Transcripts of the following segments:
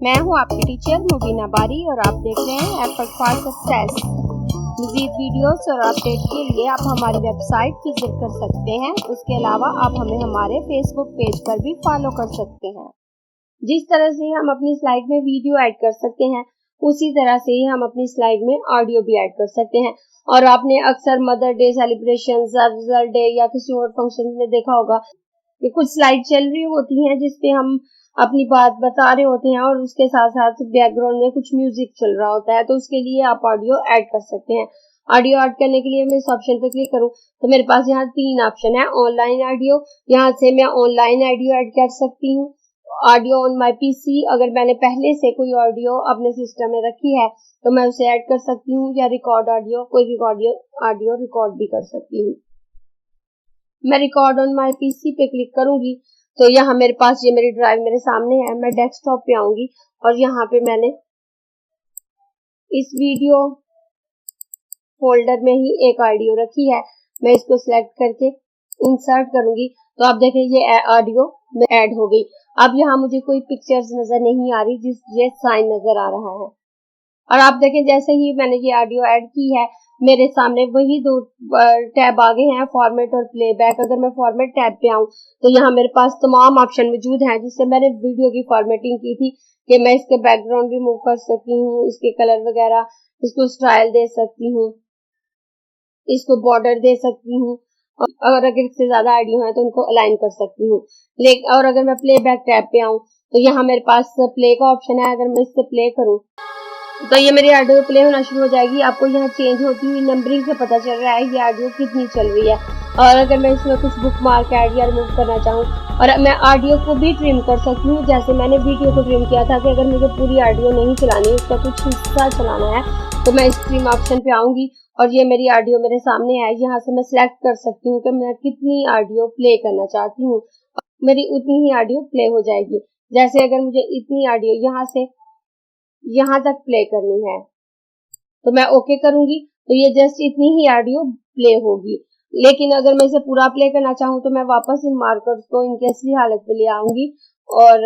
मैं हूं आपकी टीचर मुबीना बारी और आप देख रहे हैं एफर्ट फॉर सक्सेस। मज़ीद वीडियोस और अपडेट के लिए आप हमारी वेबसाइट विजिट कर सकते हैं। उसके अलावा आप हमें हमारे फेसबुक पेज पर भी फॉलो कर सकते हैं। जिस तरह से हम अपनी स्लाइड में वीडियो ऐड कर सकते हैं, उसी तरह से ही हम अपनी स्लाइड में ऑडियो भी ऐड कर सकते हैं। और आपने अक्सर mother day celebration, result day या किसी और फंक्शन में देखा होगा कि कुछ स्लाइड चल रही होती हैं जिसपे हम अपनी बात बता रहे होते हैं और उसके साथ साथ बैकग्राउंड में कुछ म्यूजिक चल रहा होता है, तो उसके लिए आप ऑडियो ऐड कर सकते हैं। ऑडियो ऐड करने के लिए मैं इस ऑप्शन पर क्लिक करूं तो मेरे पास यहाँ 3 ऑप्शन है। ऑनलाइन ऑडियो, यहाँ से मैं ऑनलाइन ऑडियो ऐड कर सकती हूँ। ऑडियो ऑन माई पीसी, अगर मैंने पहले से कोई ऑडियो अपने सिस्टम में रखी है तो मैं उसे ऐड कर सकती हूँ, या रिकॉर्ड ऑडियो, कोई भी ऑडियो रिकॉर्ड भी कर सकती हूँ। मैं रिकॉर्ड ऑन माई पीसी पे क्लिक करूंगी तो यहाँ मेरे पास ये मेरी ड्राइव मेरे सामने है। मैं डेस्कटॉप पे आऊंगी और यहाँ पे मैंने इस वीडियो फोल्डर में ही एक ऑडियो रखी है। मैं इसको सिलेक्ट करके इंसर्ट करूंगी तो आप देखें ये ऑडियो में ऐड हो गई। अब यहाँ मुझे कोई पिक्चर्स नजर नहीं आ रही, ये साइन नजर आ रहा है। और आप देखें जैसे ही मैंने ये ऑडियो ऐड की है मेरे सामने वही 2 टैब आ गए हैं, फॉर्मेट और प्लेबैक। अगर मैं फॉर्मेट टैब पे आऊं तो यहाँ मेरे पास तमाम ऑप्शन मौजूद हैं जिससे मैंने वीडियो की फॉर्मेटिंग की थी कि मैं इसके बैकग्राउंड रिमूव कर सकती हूँ, इसके कलर वगैरह, इसको स्टाइल दे सकती हूँ, इसको बॉर्डर दे सकती हूँ, और अगर इससे ज्यादा ऑडियो है तो उनको अलाइन कर सकती हूँ। लेकिन और अगर मैं प्लेबैक टैब पे आऊं तो यहाँ मेरे पास प्ले का ऑप्शन है। अगर मैं इससे प्ले करूं तो ये मेरी ऑडियो प्ले होना शुरू हो जाएगी। आपको यहाँ चेंज होती हुई नंबरिंग से पता चल रहा है ये ऑडियो कितनी चल रही है। और अगर मैं इसमें कुछ बुक मार्क ऐड या रिमूव करना चाहूँ, और मैं ऑडियो को भी ट्रिम कर सकती हूँ जैसे मैंने वीडियो को ट्रिम किया था कि अगर मुझे पूरी ऑडियो नहीं चलानी, उसका कुछ हिस्सा चलाना है, तो मैं इस ट्रिम ऑप्शन पे आऊंगी और ये मेरी ऑडियो मेरे सामने है। यहाँ से मैं सिलेक्ट कर सकती हूँ कि मैं कितनी ऑडियो प्ले करना चाहती हूँ, मेरी उतनी ही ऑडियो प्ले हो जाएगी। जैसे अगर मुझे इतनी ऑडियो यहाँ से यहाँ तक प्ले करनी है तो मैं ओके करूंगी तो ये जस्ट इतनी ही ऑडियो प्ले होगी। लेकिन अगर मैं इसे पूरा प्ले करना चाहूँ तो मैं वापस इन मार्कर्स को इनकी असली हालत पे ले आऊंगी और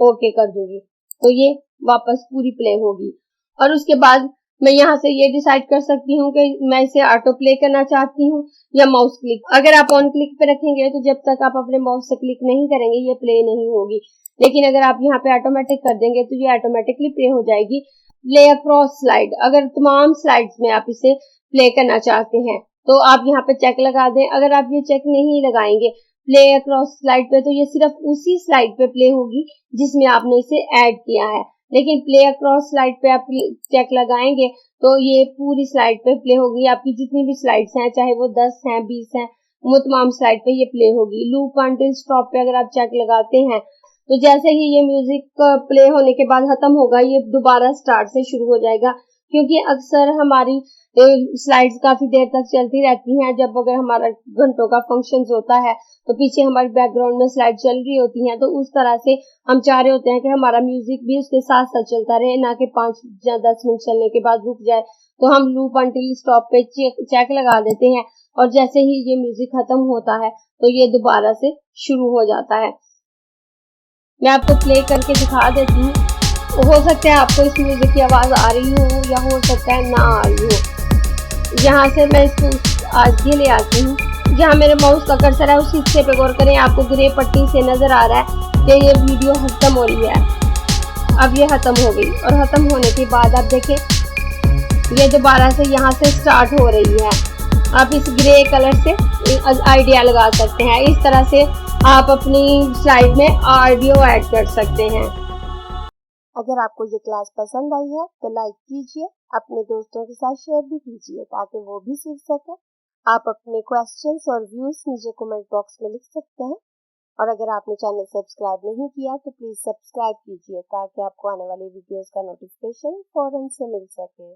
ओके कर दूंगी तो ये वापस पूरी प्ले होगी। और उसके बाद मैं यहाँ से ये डिसाइड कर सकती हूँ कि मैं इसे ऑटो प्ले करना चाहती हूँ या माउस क्लिक। अगर आप ऑन क्लिक पे रखेंगे तो जब तक आप अपने माउस से क्लिक नहीं करेंगे ये प्ले नहीं होगी। लेकिन अगर आप यहाँ पे ऑटोमेटिक कर देंगे तो ये ऑटोमेटिकली प्ले हो जाएगी। प्ले अक्रॉस स्लाइड, अगर तमाम स्लाइड्स में आप इसे प्ले करना चाहते हैं तो आप यहाँ पे चेक लगा दें। अगर आप ये चेक नहीं लगाएंगे प्ले अक्रॉस स्लाइड पे तो ये सिर्फ उसी स्लाइड पे प्ले होगी जिसमें आपने इसे ऐड किया है। लेकिन प्ले अक्रॉस स्लाइड पे आप चेक लगाएंगे तो ये पूरी स्लाइड पे प्ले होगी। आपकी जितनी भी स्लाइड्स हैं, चाहे वो 10 हैं 20 हैं, वो तमाम स्लाइड पे ये प्ले होगी। लूप अंटिल स्टॉप पे अगर आप चेक लगाते हैं तो जैसे ही ये म्यूजिक प्ले होने के बाद खत्म होगा ये दोबारा स्टार्ट से शुरू हो जाएगा। क्योंकि अक्सर हमारी स्लाइड्स काफी देर तक चलती रहती हैं। जब अगर हमारा घंटों का फंक्शन होता है तो पीछे हमारे बैकग्राउंड में स्लाइड चल रही होती हैं, तो उस तरह से हम चाह रहे होते हैं कि हमारा म्यूजिक भी उसके साथ साथ चलता रहे, ना कि 5 या 10 मिनट चलने के बाद रुक जाए। तो हम लूप अंटिल स्टॉप पे चेक लगा देते हैं और जैसे ही ये म्यूजिक खत्म होता है तो ये दोबारा से शुरू हो जाता है। मैं आपको प्ले करके दिखा देती हूँ। हो सकता है आपको इस म्यूजिक की आवाज आ रही हो या हो सकता है ना आ रही हो। यहाँ से मैं इसको आगे ले आती हूँ। जहाँ मेरे माउस का कर्सर है उस हिस्से पे गौर करें, आपको ग्रे पट्टी से नजर आ रहा है कि ये वीडियो खत्म हो रही है। अब ये खत्म हो गई और खत्म होने के बाद आप देखें ये दोबारा से यहाँ से स्टार्ट हो रही है। आप इस ग्रे कलर से आइडिया लगा सकते हैं। इस तरह से आप अपनी स्लाइड में ऑडियो ऐड कर सकते हैं। अगर आपको ये क्लास पसंद आई है तो लाइक कीजिए, अपने दोस्तों के साथ शेयर भी कीजिए ताकि वो भी सीख सकें। आप अपने क्वेश्चंस और व्यूज नीचे कमेंट बॉक्स में लिख सकते हैं। और अगर आपने चैनल सब्सक्राइब नहीं किया तो प्लीज सब्सक्राइब कीजिए ताकि आपको आने वाली वीडियोस का नोटिफिकेशन फौरन से मिल सके।